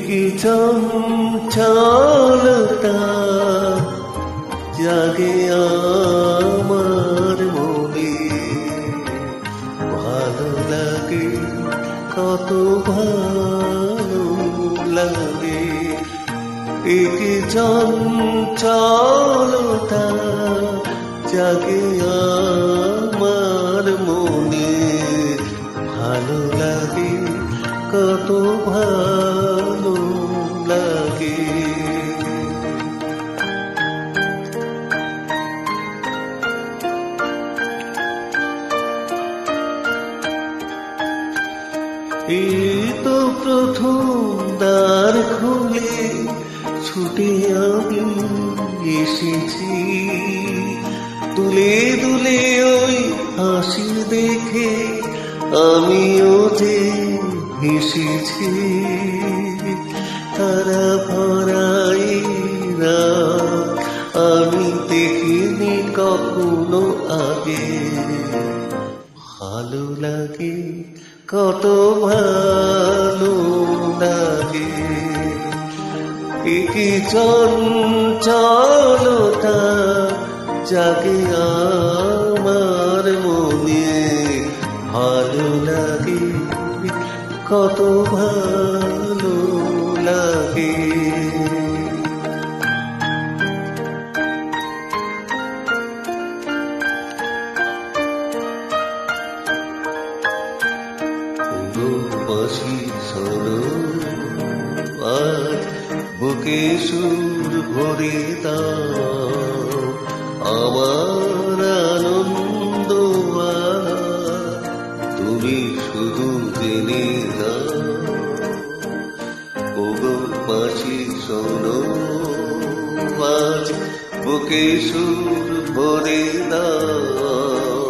কি চঞ্চলতা জাগে আমার মনে, ভালো লাগে কত ভালো লাগে। কি চঞ্চলতা জাগে আমার মনে, ভালো লাগে কত ভালো লাগে। এই তো প্রথম দ্বার খুলে ছুটে আমি এসেছি, তুলে তুলে ওই হাসি দেখে আমিও যে হেসেছি। তারা ভরাই রাত আমি দেখিনি কখনো আগে, ভালো লাগে কত ভালো লাগে। কি চঞ্চলতা জাগে আমার মনে, ভালো লাগে কত ভালো লাগে। বাঁশি শোনো আজ বুকে সুর ভরে দাও, আমার আনন্দ তুমি শুধু জেনে দাও। ওগো বাঁশি শোনো আজ বুকে সুর ভরে দাও,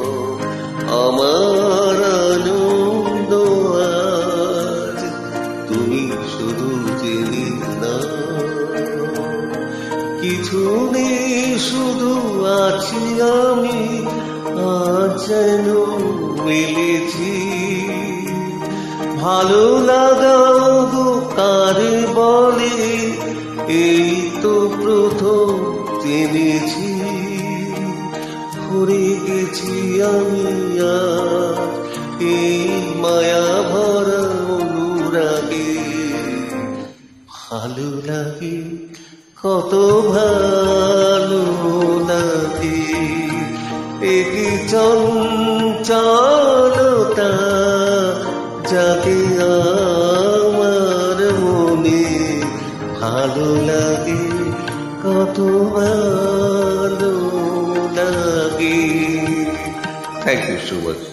আমার আনন্দ আজ তুমি শুধু জেনে দাও। কিছু নেই শুধু আছি আমি, আজ যেন মিলেছি। ভালো লাগাও গো কারে বলে, এই তো প্রথম জেনেছি। ভরে গেছি আমি আজ এই মায়া ভরা অনুরাগে, ভালো লাগে কত ভালো লাগে। কি চঞ্চলতা জাগে আমার মনে, ভালো লাগে কত ভালো লাগে। Thank you so much.